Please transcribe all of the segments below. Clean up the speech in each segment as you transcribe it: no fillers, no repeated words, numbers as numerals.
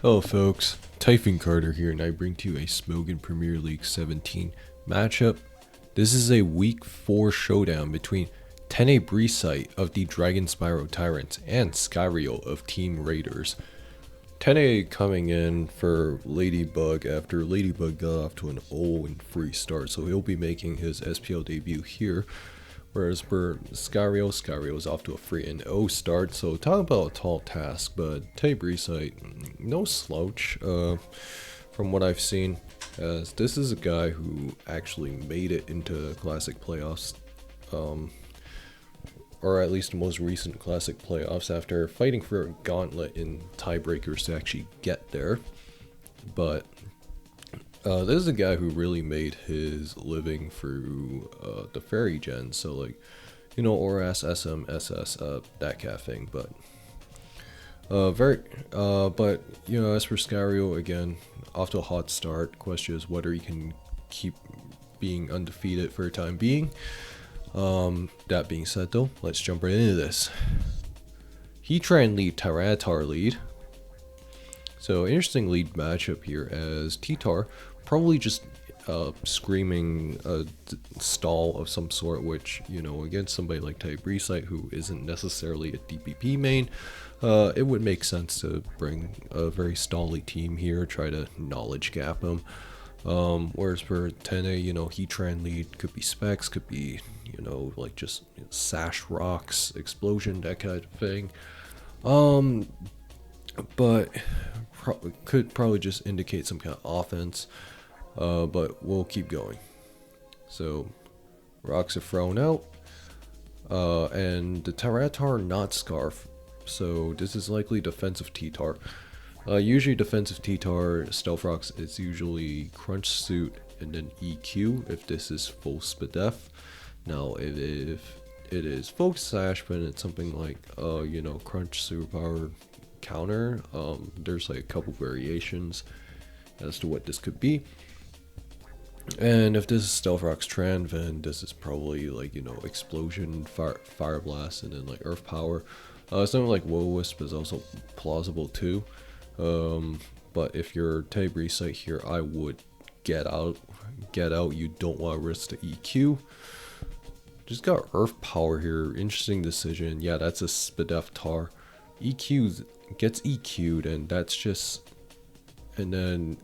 Hello folks, Typhon Carter here, and I bring to you a Smogon Premier League 17 matchup. This is a week 4 showdown between Tenebricite of the Dragonspiral Tyrants and Skyrio of Team Raiders. Tene coming in for Ladybug after Ladybug got off to an 0-3 start, so he'll be making his SPL debut here. Whereas for Skyrio is off to a 3-0 start, so talk about a tall task, but Tenebricite, no slouch from what I've seen, as this is a guy who actually made it into Classic playoffs, or at least the most recent Classic playoffs after fighting for a gauntlet in tiebreakers to actually get there. But this is a guy who really made his living through the fairy gens, so like, you know, ORAS, SM, SS, that kind of thing. But but you know, as for Skyrio, again, off to a hot start. Question is whether he can keep being undefeated for the time being. That being said, though, let's jump right into this. Heatran lead, Tyranitar lead. So interesting lead matchup here, as T-Tar probably just screaming a stall of some sort, which, you know, against somebody like Tenebricite who isn't necessarily a DPP main, it would make sense to bring a very stally team here, try to knowledge gap him. Whereas for Tene, you know, Heatran lead could be specs, could be, you know, like just sash rocks, explosion, that kind of thing. But could probably just indicate some kind of offense, but we'll keep going. So rocks are thrown out, and the Tyranitar not Scarf, so this is likely defensive T-Tar. Usually defensive T-Tar stealth rocks is usually crunch suit and then EQ if this is full SPDF. Now if it is focus sash, but it's something like you know, crunch superpower counter, there's like a couple variations as to what this could be. And if this is stealth rocks trend, then this is probably like, you know, explosion, fire blast, and then like earth power. Something like Will-O-Wisp is also plausible too. But if you're Tenebricite here, I would get out. You don't want to risk the EQ. Just got earth power here. Interesting decision. Yeah, that's a SPDF tar. EQ gets EQ'd, and that's just, and then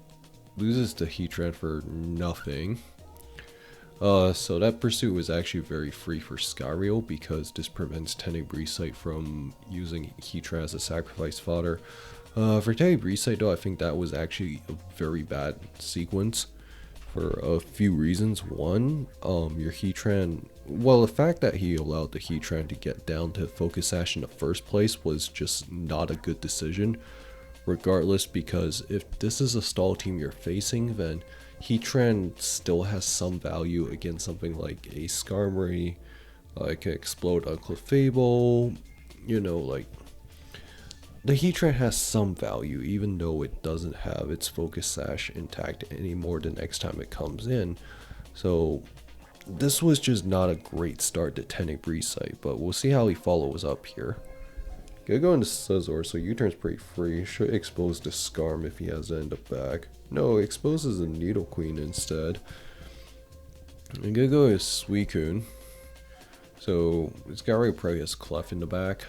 loses the Heatran for nothing. So that pursuit was actually very free for Skyrio because this prevents Tenebricite from using Heatran as a sacrifice fodder. For Tenebricite though, I think that was actually a very bad sequence for a few reasons. One, your Heatran, well, the fact that he allowed the Heatran to get down to Focus Sash in the first place was just not a good decision, regardless, because if this is a stall team you're facing, then Heatran still has some value against something like a Skarmory, like Explode on Clefable, you know, like, the Heatran has some value, even though it doesn't have its Focus Sash intact anymore the next time it comes in. So this was just not a great start to Tenebricite, but we'll see how he follows up here. Gonna go into Scizor, so U-turn's pretty free. Should expose the Skarm if he has to end up back. No, exposes the Nidoqueen instead. I'm gonna go with Suicune. So it's got right, probably has Clef in the back.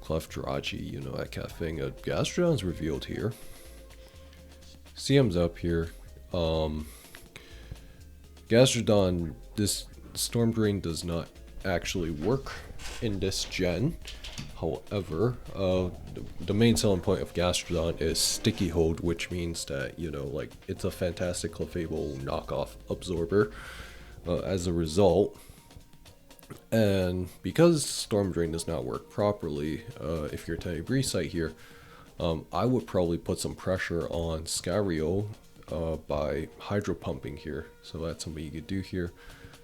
Clef Drachi, you know, that kind of thing. Gastrodon's revealed here. CM's up here. Gastrodon, this Storm Drain does not actually work in this gen. However, the main selling point of Gastrodon is Sticky Hold, which means that, you know, like, it's a fantastic Clefable knockoff absorber as a result. And because Storm Drain does not work properly, if you're Tenebricite here, I would probably put some pressure on Skyrio by Hydro Pumping here. So that's something you could do here.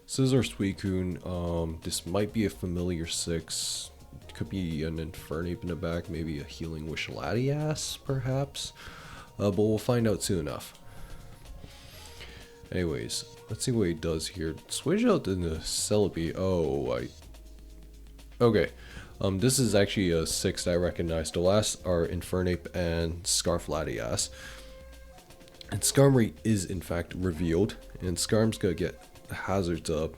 Scizor Suicune, this might be a familiar 6. Could be an Infernape in the back, maybe a Healing Wish Latias, perhaps. But we'll find out soon enough. Anyways, let's see what he does here. Switch out into Celebi. Oh, okay. This is actually a 6 that I recognize. The last are Infernape and Scarflatias. And Skarmory is in fact revealed, and Skarm's gonna get hazards up.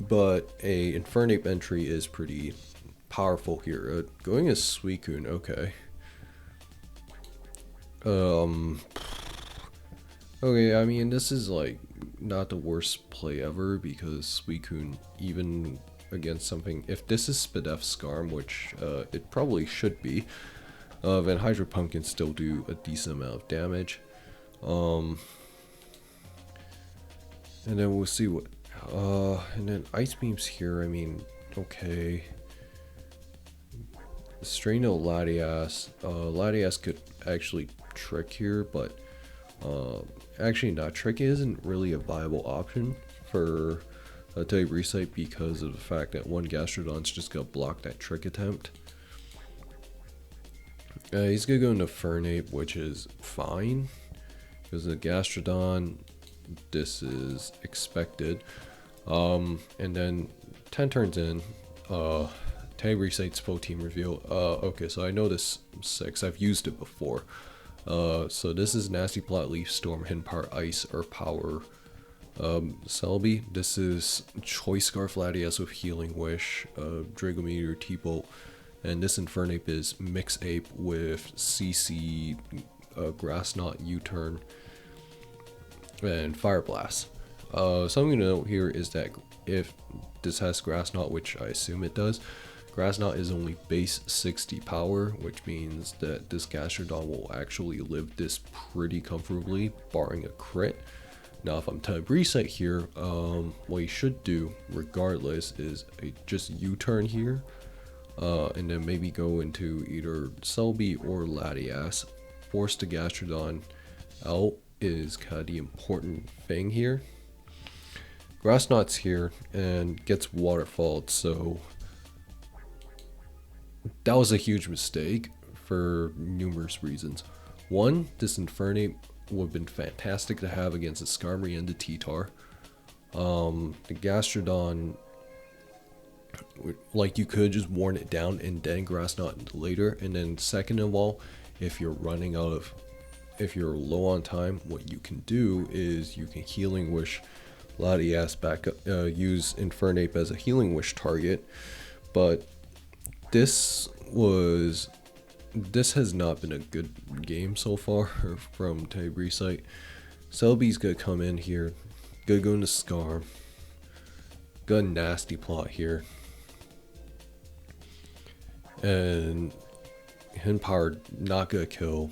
But a Infernape entry is pretty powerful here. Going as Suicune, okay. Okay, I mean, this is like not the worst play ever, because Suicune, even against something, if this is Spadef Skarm, which it probably should be, then Hydro Pump can still do a decent amount of damage. And then we'll see what, and then Ice Beam's here, I mean, okay. Straino Latias, Latias could actually trick here, but actually not trick. It isn't really a viable option for Tenebricite because of the fact that one Gastrodon's just gonna block that trick attempt. He's gonna go into Fernape, which is fine because the Gastrodon, this is expected. And then 10 turns in, Tenebricite's full team reveal. Okay, so I know this 6. I've used it before. So this is Nasty Plot, Leaf Storm, Hidden Power, Ice, Earth Power, Celebi. This is Choice Scarflatias with Healing Wish, Drago Meteor, T-Bolt, and this Infernape is Mix Ape with CC, Grass Knot, U-Turn, and Fire Blast. Something to note here is that if this has Grass Knot, which I assume it does, Grass Knot is only base 60 power, which means that this Gastrodon will actually live this pretty comfortably, barring a crit. Now, if I'm Tenebricite here, what you should do, regardless, is just U-turn here, and then maybe go into either Celebi or Latias. Force the Gastrodon out is kind of the important thing here. Grass Knot's here and gets waterfalled, so that was a huge mistake for numerous reasons. One, this Infernape would have been fantastic to have against the Skarmory and the T-Tar. The Gastrodon, like, you could just worn it down and then Grass Knot later. And then second of all, if you're low on time, what you can do is you can Healing Wish Latias back up, use Infernape as a Healing Wish target. But this has not been a good game so far from Tenebricite. Celebi's gonna come in here, gonna go into Scar, got a Nasty Plot here, and Hidden Power not gonna kill,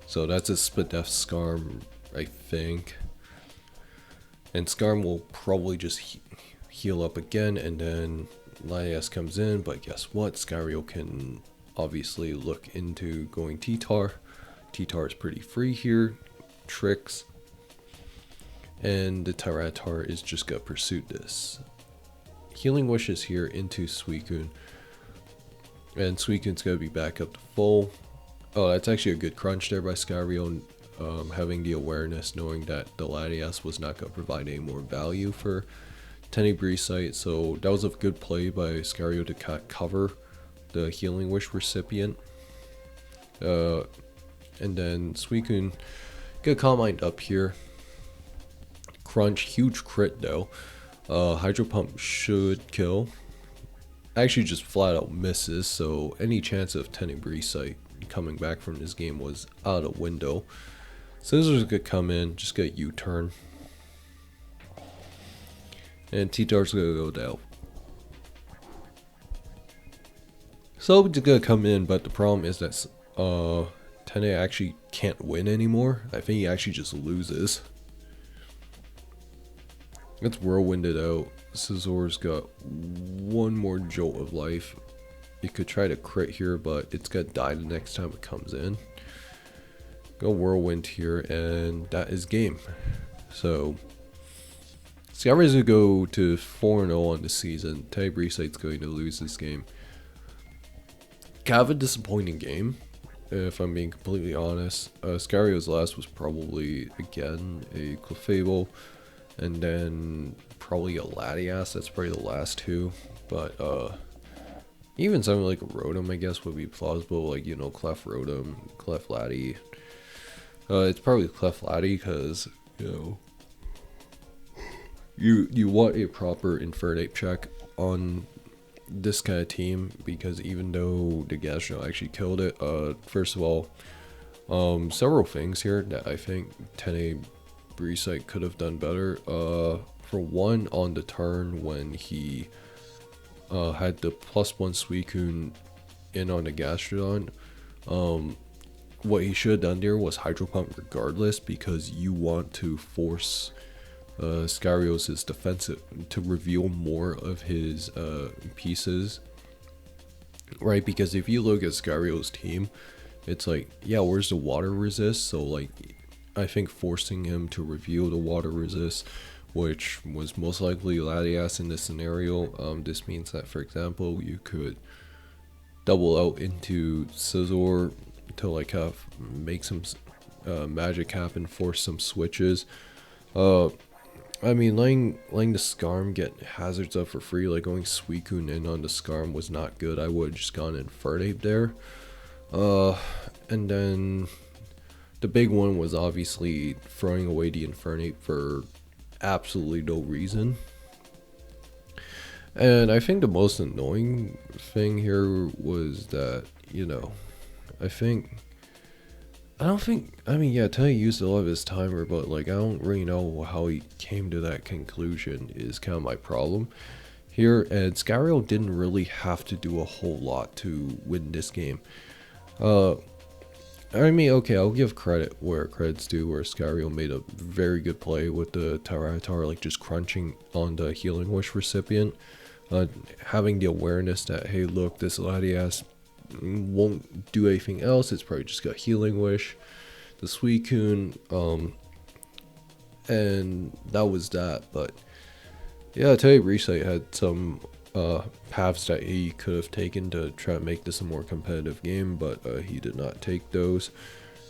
so that's a Spadef Skarm, I think. And Skarm will probably just heal up again, and then Latias comes in, but guess what? Skyrio can obviously look into going T-Tar. T-Tar is pretty free here. Tricks. And the Tyranitar is just gonna pursue this. Healing Wish is here into Suicune. And Suicune's gonna be back up to full. Oh, that's actually a good crunch there by Skyrio. Having the awareness, knowing that the Latias was not gonna provide any more value for Tenebricite, so that was a good play by Skyrio to cover the Healing Wish recipient. And then Suicune get Calm Mind up here. Crunch, huge crit though. Hydro Pump should kill. Actually just flat out misses, so any chance of Tenebricite coming back from this game was out of window. Scissors could come in, just get U-turn. And T-Tar's gonna go down. So it's gonna come in, but the problem is that Tene actually can't win anymore. I think he actually just loses. It's whirlwinded out. Scissor's got one more jolt of life. It could try to crit here, but it's gonna die the next time it comes in. Go whirlwind here, and that is game. So Skyrim's gonna go to 4-0 on the season. Tenebricite's going to lose this game. Kind of a disappointing game, if I'm being completely honest. Skyrio's last was probably, again, a Clefable, and then probably a Latias. That's probably the last two. But even something like a Rotom, I guess, would be plausible. Like, you know, Clef Rotom, Clef Laddie. It's probably Clef Laddie because, you know, you want a proper Infernape check on this kind of team, because even though the Gastrodon actually killed it, first of all, several things here that I think Tenebricite could have done better. For one, on the turn when he had the +1 Suicune in on the Gastrodon, what he should have done there was Hydro Pump regardless, because you want to force Skyrio's defensive to reveal more of his pieces, right? Because if you look at Skyrio's team, it's like, yeah, where's the water resist? So like, I think forcing him to reveal the water resist, which was most likely Latias in this scenario, this means that, for example, you could double out into Scizor to like have make some magic happen, force some switches. I mean, letting the Skarm get hazards up for free, like going Suicune in on the Skarm, was not good. I would have just gone Infernape there. And then the big one was obviously throwing away the Infernape for absolutely no reason. And I think the most annoying thing here was that, you know, I mean, yeah, Teddy used a lot of his timer, but like, I don't really know how he came to that conclusion is kind of my problem here. And Skyrio didn't really have to do a whole lot to win this game. I mean, okay, I'll give credit where credit's due, where Skyrio made a very good play with the Tyranitar, like just crunching on the Healing Wish recipient. Having the awareness that, hey, look, this Latias won't do anything else, it's probably just got Healing Wish, the Suicune, and that was that. But yeah, Tenebricite had some paths that he could have taken to try to make this a more competitive game, but he did not take those,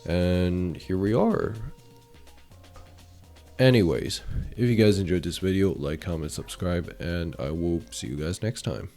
and here we are. Anyways, if you guys enjoyed this video, like, comment, subscribe, and I will see you guys next time.